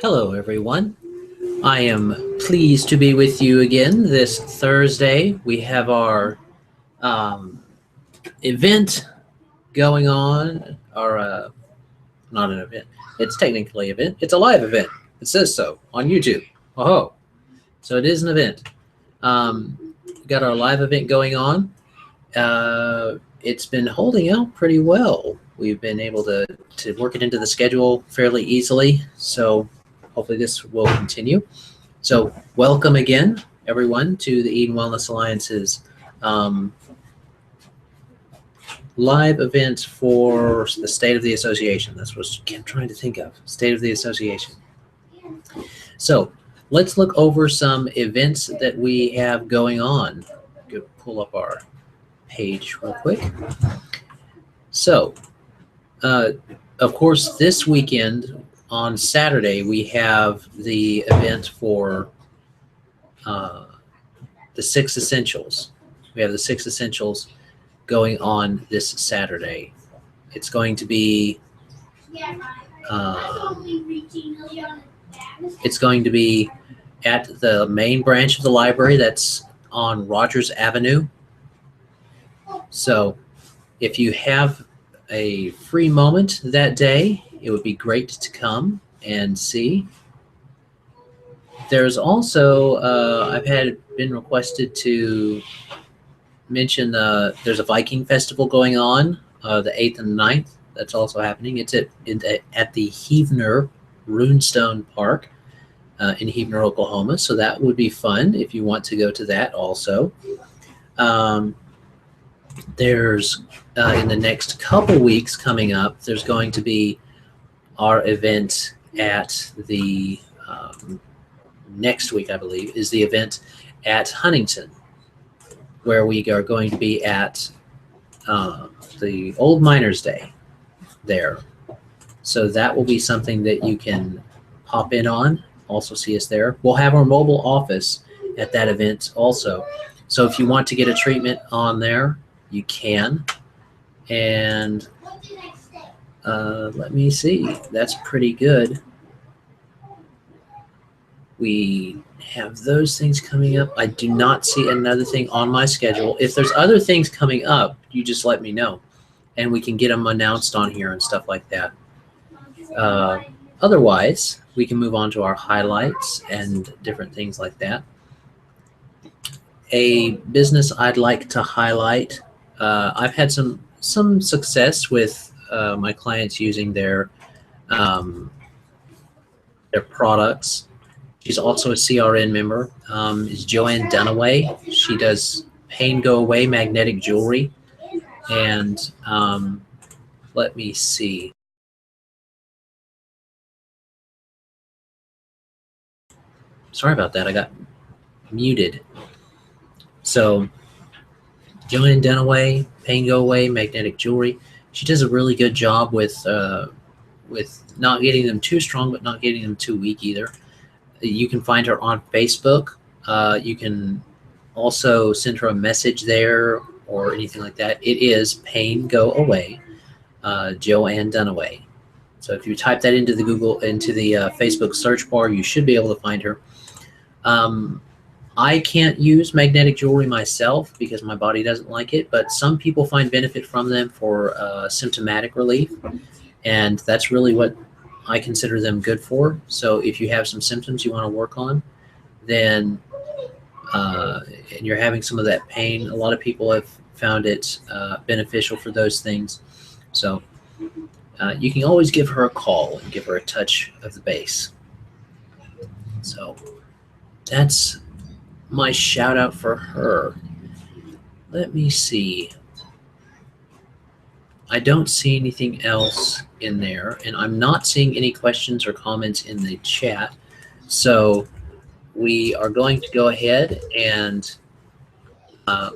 Hello, everyone. I am pleased to be with you again this Thursday. We have our um, event going on, or not an event. It's technically an event. It's a live event. It says so on YouTube. Oh, so it is an event. We got our live event going on. It's been holding out pretty well. We've been able to work it into the schedule fairly easily. So hopefully this will continue. So, welcome again, everyone, to the Eden Wellness Alliance's um, live event for the State of the Association. That's what I'm trying to think of. State of the Association. So, let's look over some events that we have going on. Go pull up our page real quick. So, uh, of course, this weekend on Saturday, we have the event for uh, the Six Essentials. We have the Six Essentials going on this Saturday. It's going to be uh, it's going to be at the main branch of the library that's on Rogers Avenue. So if you have a free moment that day, it would be great to come and see. There's also I've had been requested to mention there's a Viking festival going on the 8th and 9th. That's also happening. It's at the Heavener Runestone Park in Heavener, Oklahoma. So that would be fun if you want to go to that also. Um, there's in the next couple weeks coming up, there's going to be our event at the next week, I believe, is the event at Huntington, where we are going to be at the Old Miners Day there. So that will be something that you can pop in on, also see us there. We'll have our mobile office at that event also. So if you want to get a treatment on there, you can. And let me see. That's pretty good. We have those things coming up. I do not see another thing on my schedule. If there's other things coming up, you just let me know, and we can get them announced on here and stuff like that. Otherwise, we can move on to our highlights and different things like that. A business I'd like to highlight. I've had some success with my clients using their products. She's also a CRN member. Is Joanne Dunaway. She does Pain Go Away magnetic jewelry. And let me see. Sorry about that. I got muted. So Joanne Dunaway, Pain Go Away magnetic jewelry. She does a really good job with not getting them too strong, but not getting them too weak either. You can find her on Facebook. You can also send her a message there or anything like that. It is Pain Go Away, Joanne Dunaway. So if you type that into the Facebook search bar, you should be able to find her. I can't use magnetic jewelry myself because my body doesn't like it, but some people find benefit from them for symptomatic relief, and that's really what I consider them good for. So if you have some symptoms you want to work on, then and you're having some of that pain, a lot of people have found it beneficial for those things. So you can always give her a call and give her a touch of the base. So that's my shout out for her. Let me see. I don't see anything else in there, and I'm not seeing any questions or comments in the chat. So we are going to go ahead and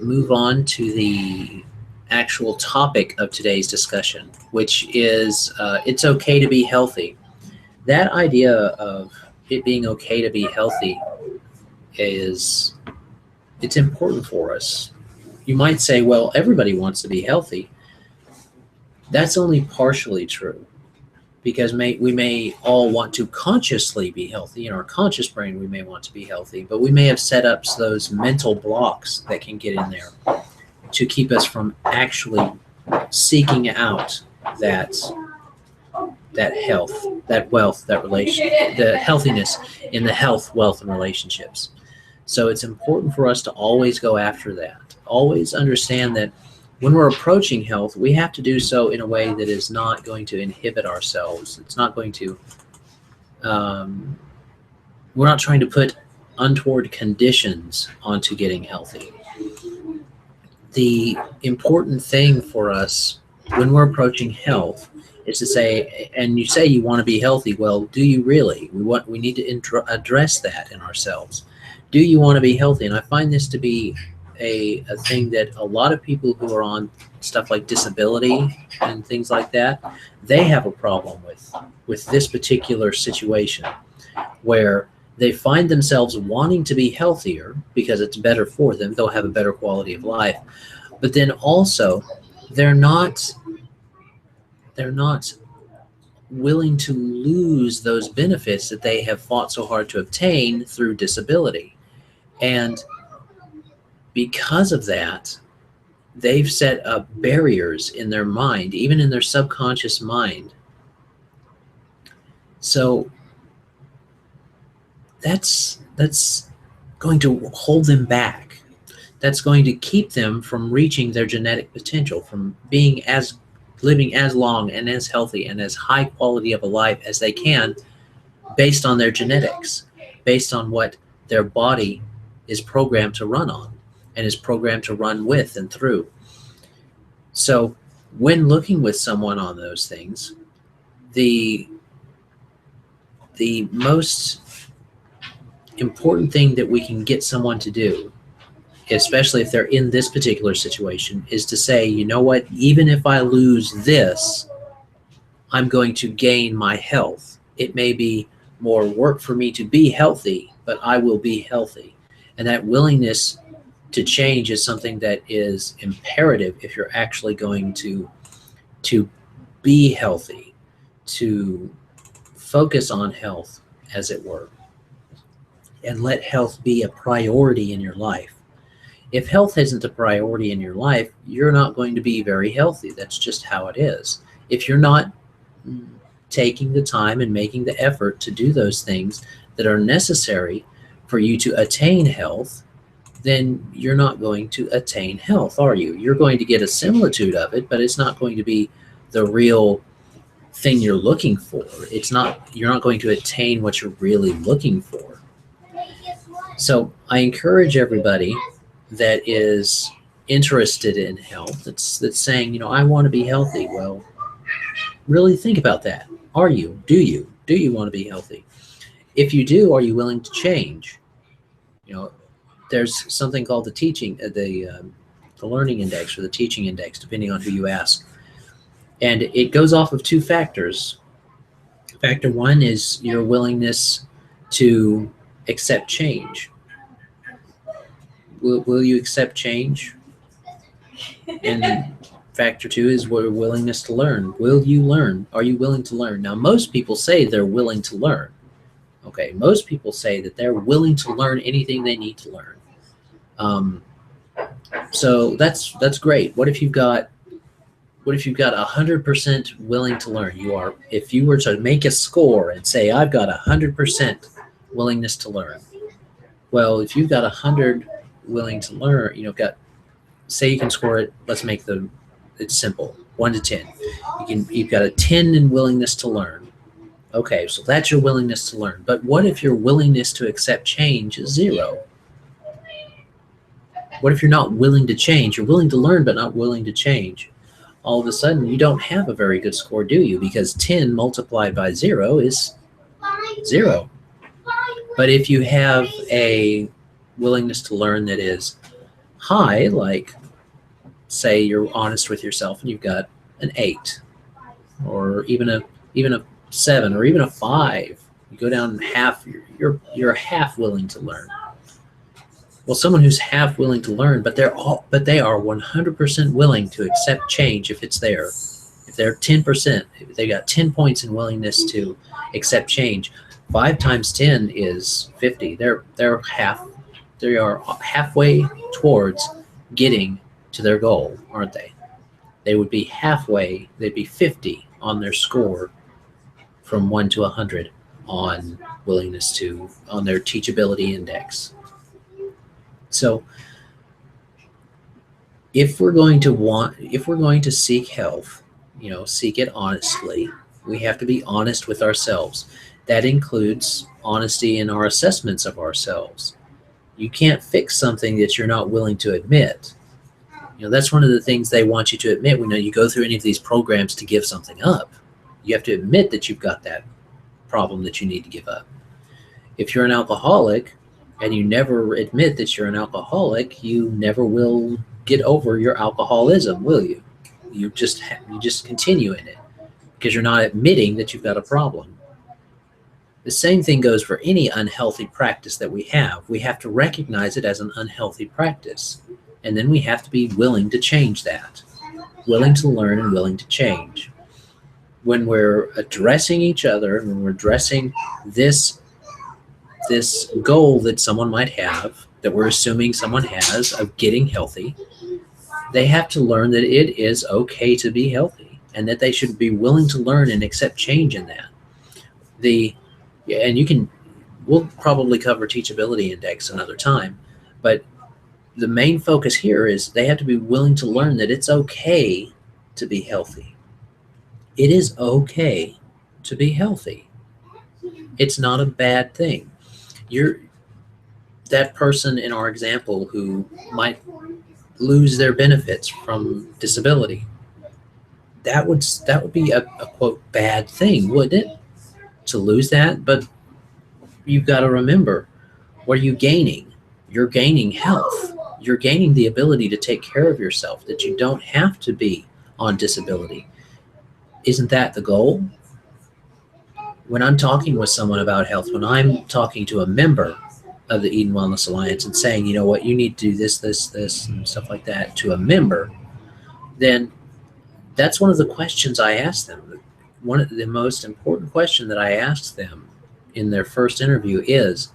move on to the actual topic of today's discussion, which is it's okay to be healthy. That idea of it being okay to be healthy it's important for us. You might say, well, everybody wants to be healthy. That's only partially true. because we may all want to consciously be healthy. In our conscious brain, we may want to be healthy, but we may have set up those mental blocks that can get in there to keep us from actually seeking out that health, that wealth, that relation, the healthiness in the health, wealth, and relationships. So it's important for us to always go after that. Always understand that when we're approaching health, we have to do so in a way that is not going to inhibit ourselves. It's not going to, we're not trying to put untoward conditions onto getting healthy. The important thing for us when we're approaching health is to say, and you say you want to be healthy, well, do you really? We need to address that in ourselves. Do you want to be healthy? And I find this to be a thing that a lot of people who are on stuff like disability and things like that, they have a problem with this particular situation, where they find themselves wanting to be healthier because it's better for them. They'll have a better quality of life. But then also, they're not willing to lose those benefits that they have fought so hard to obtain through disability. And because of that, they've set up barriers in their mind, even in their subconscious mind. So that's going to hold them back. That's going to keep them from reaching their genetic potential, from living as long and as healthy and as high quality of a life as they can, based on their genetics, based on what their body is programmed to run on and is programmed to run with and through. So when looking with someone on those things, the most important thing that we can get someone to do, especially if they're in this particular situation, is to say, you know what, even if I lose this, I'm going to gain my health. It may be more work for me to be healthy, but I will be healthy. And that willingness to change is something that is imperative if you're actually going to be healthy, to focus on health, as it were, and let health be a priority in your life. If health isn't a priority in your life, you're not going to be very healthy. That's just how it is. If you're not taking the time and making the effort to do those things that are necessary for you to attain health, then you're not going to attain health, are you? You're going to get a similitude of it, but it's not going to be the real thing you're looking for. You're not going to attain what you're really looking for. So I encourage everybody that is interested in health, that's saying, I want to be healthy. Well, really think about that. Do you want to be healthy? If you do, are you willing to change? There's something called the learning index or the teaching index, depending on who you ask. And it goes off of two factors. Factor one is your willingness to accept change. Will you accept change? And factor two is your willingness to learn. Will you learn? Are you willing to learn? Now, most people say they're willing to learn. Okay, most people say that they're willing to learn anything they need to learn. So that's great. What if you've got 100% willing to learn? If you were to make a score and say, I've got 100% willingness to learn. Well, if you've got 100 willing to learn, say you can score it. Let's make it's simple, 1 to 10. You've got a 10 in willingness to learn. Okay, so that's your willingness to learn. But what if your willingness to accept change is 0? What if you're not willing to change? You're willing to learn, but not willing to change. All of a sudden, you don't have a very good score, do you? Because 10 multiplied by 0 is 0. But if you have a willingness to learn that is high, like say you're honest with yourself and you've got an 8, or even a 7, or even a 5, you go down half. You're half willing to learn. Well, someone who's half willing to learn, but they are 100% willing to accept change if it's there. If they're 10%, if they got 10 points in willingness to accept change, 5 times 10 is 50. They are halfway towards getting to their goal, aren't they? They would be halfway, they'd be 50 on their score from 1 to 100 on on their teachability index. So if we're going to seek health, seek it honestly, we have to be honest with ourselves. That includes honesty in our assessments of ourselves. You can't fix something that you're not willing to admit. That's one of the things they want you to admit when you go through any of these programs to give something up. You have to admit that you've got that problem that you need to give up. If you're an alcoholic and you never admit that you're an alcoholic, you never will get over your alcoholism, will you? You just continue in it because you're not admitting that you've got a problem. The same thing goes for any unhealthy practice that we have. We have to recognize it as an unhealthy practice, and then we have to be willing to change that, willing to learn and willing to change. When we're addressing each other, when we're addressing this goal that someone might have, that we're assuming someone has of getting healthy, they have to learn that it is okay to be healthy and that they should be willing to learn and accept change in that. We'll probably cover teachability index another time, but the main focus here is they have to be willing to learn that it's okay to be healthy. It is okay to be healthy. It's not a bad thing. That person in our example who might lose their benefits from disability, that would be a quote bad thing, wouldn't it? To lose that, but you've got to remember, what are you gaining? You're gaining health. You're gaining the ability to take care of yourself, that you don't have to be on disability. Isn't that the goal? When I'm talking with someone about health, when I'm talking to a member of the Eden Wellness Alliance and saying, you know what, you need to do this, and stuff like that to a member, then that's one of the questions I ask them. One of the most important question that I ask them in their first interview is,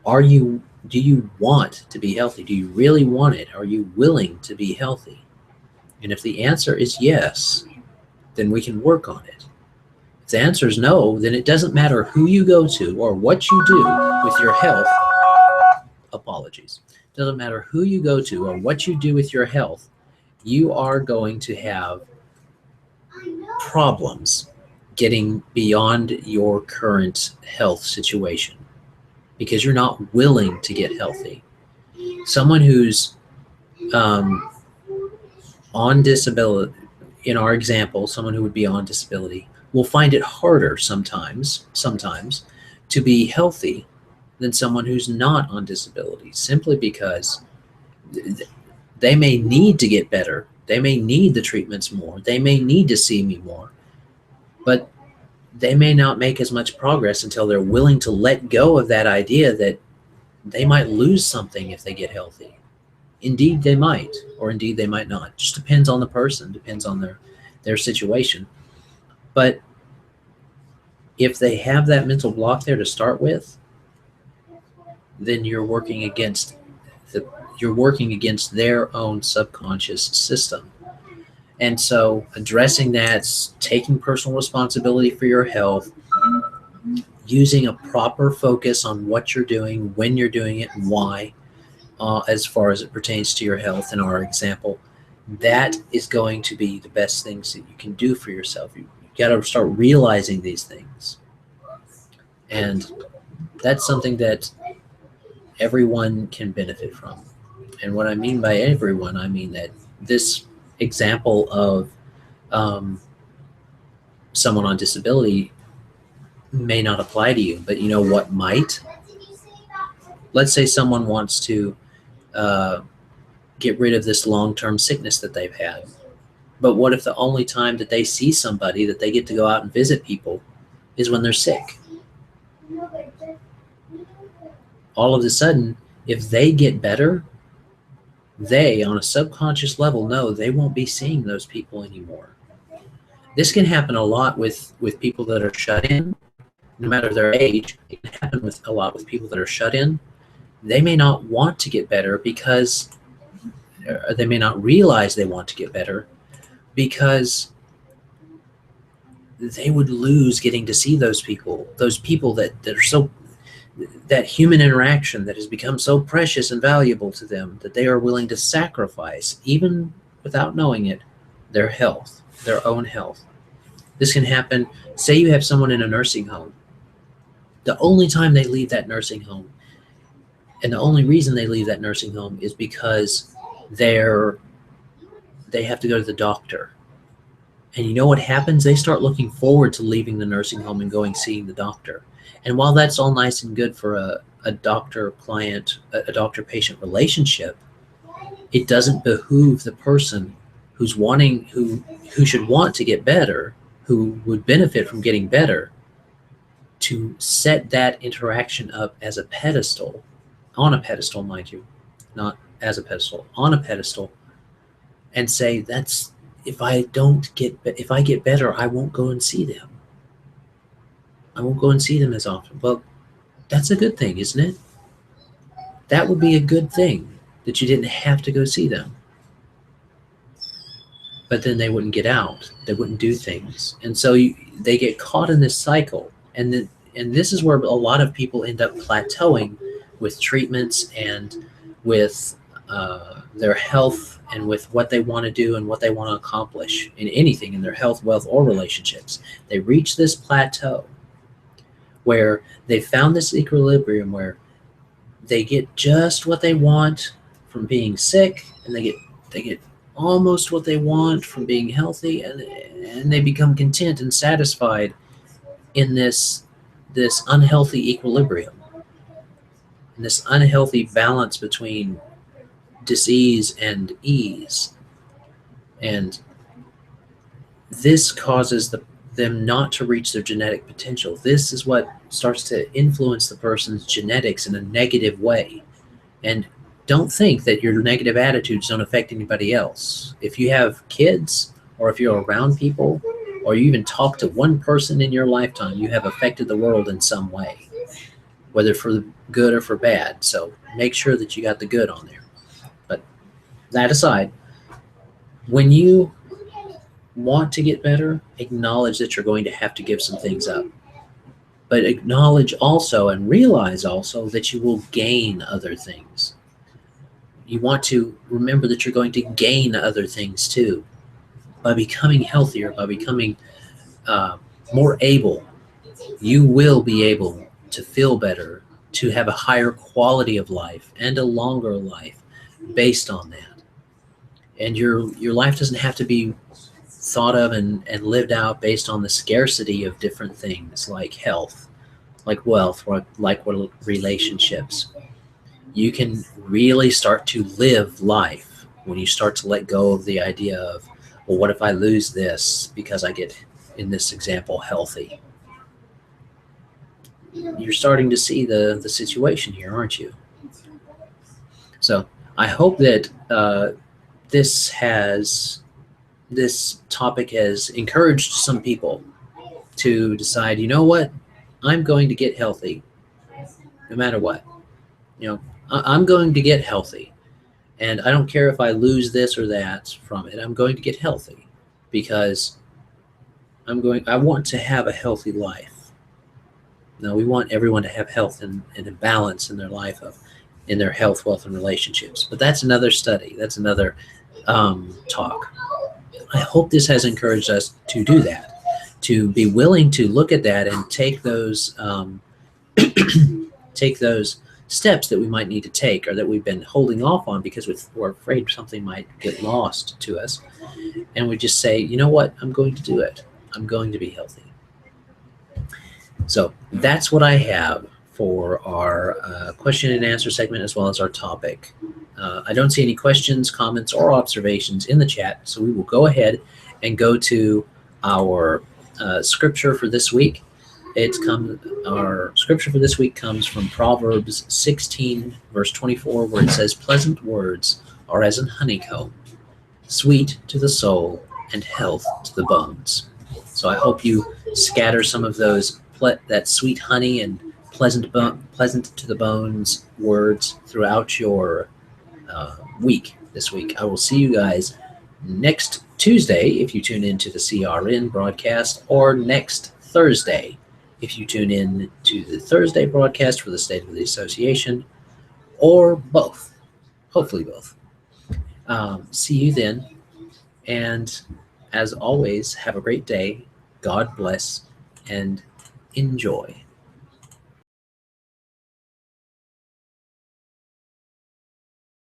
do you want to be healthy? Do you really want it? Are you willing to be healthy? And if the answer is yes, then we can work on it. If the answer is no, then it doesn't matter who you go to or what you do with your health. Apologies. It doesn't matter who you go to or what you do with your health. You are going to have problems getting beyond your current health situation because you're not willing to get healthy. Someone who's on disability, in our example, someone who would be on disability will find it harder sometimes to be healthy than someone who's not on disability, simply because they may need to get better. They may need the treatments more. They may need to see me more, but they may not make as much progress until they're willing to let go of that idea that they might lose something if they get healthy. Indeed, they might, or indeed they might not. It just depends on the person, depends on their situation. But if they have that mental block there to start with, then you're working against their own subconscious system. And so addressing that, taking personal responsibility for your health, using a proper focus on what you're doing, when you're doing it, and why, as far as it pertains to your health in our example, that is going to be the best things that you can do for yourself. You got to start realizing these things. And that's something that everyone can benefit from. And what I mean by everyone, I mean that this example of someone on disability may not apply to you, but you know what might? Let's say someone wants to get rid of this long-term sickness that they've had. But what if the only time that they see somebody, that they get to go out and visit people, is when they're sick? All of a sudden, if they get better, they, on a subconscious level, know they won't be seeing those people anymore. This can happen a lot with people that are shut in, no matter their age. It can happen a lot with people that are shut in. They may not want to get better because they may not realize they want to get better because they would lose getting to see those people that are so, that human interaction that has become so precious and valuable to them that they are willing to sacrifice, even without knowing it, their health, their own health. This can happen. Say you have someone in a nursing home. The only time they leave that nursing home, and the only reason they leave that nursing home, is because they have to go to the doctor. And you know what happens? They start looking forward to leaving the nursing home and going seeing the doctor. And while that's all nice and good for a doctor-client, a doctor-patient relationship, it doesn't behoove the person who should want to get better, who would benefit from getting better, to set that interaction up as a pedestal, on a pedestal, mind you, not as a pedestal, on a pedestal, and say, that's, if I get better, I won't go and see them. I won't go and see them as often. Well, that's a good thing, isn't it? That would be a good thing, that you didn't have to go see them. But then they wouldn't get out. They wouldn't do things. And so they get caught in this cycle. And this is where a lot of people end up plateauing with treatments and with their health and with what they want to do and what they want to accomplish in anything, in their health, wealth, or relationships. They reach this plateau where they found this equilibrium where they get just what they want from being sick, and they get almost what they want from being healthy, and they become content and satisfied in this unhealthy equilibrium, in this unhealthy balance between disease and ease. And this causes them not to reach their genetic potential. This is what starts to influence the person's genetics in a negative way. And don't think that your negative attitudes don't affect anybody else. If you have kids, or if you're around people, or you even talk to one person in your lifetime, you have affected the world in some way, whether for good or for bad. So make sure that you got the good on there. But that aside, when you want to get better, acknowledge that you're going to have to give some things up. But acknowledge also and realize also that you will gain other things. You want to remember that you're going to gain other things too. By becoming healthier, by becoming more able, you will be able to feel better, to have a higher quality of life and a longer life based on that. And your life doesn't have to be thought of and lived out based on the scarcity of different things like health, like wealth, or like relationships. You can really start to live life when you start to let go of the idea of, well, what if I lose this because I get, in this example, healthy? You're starting to see the situation here, aren't you? So I hope that this topic has encouraged some people to decide, you know what, I'm going to get healthy no matter what. I'm going to get healthy, and I don't care if I lose this or that from it. I'm going to get healthy because I want to have a healthy life. Now, we want everyone to have health and a balance in their life, in their health, wealth, and relationships. But that's another study. That's another talk. I hope this has encouraged us to do that, to be willing to look at that and take those steps that we might need to take, or that we've been holding off on because we're afraid something might get lost to us. And we just say, you know what, I'm going to do it. I'm going to be healthy. So that's what I have for our question and answer segment, as well as our topic. I don't see any questions, comments, or observations in the chat, so we will go ahead and go to our scripture for this week. Our scripture for this week comes from Proverbs 16, verse 24, where it says, "Pleasant words are as an honeycomb, sweet to the soul and health to the bones." So I hope you scatter some of those that sweet honey and pleasant to the bones words throughout your week this week. I will see you guys next Tuesday if you tune into the CRN broadcast, or next Thursday if you tune in to the Thursday broadcast for the State of the Association, or both. Hopefully both. See you then. And as always, have a great day. God bless and enjoy.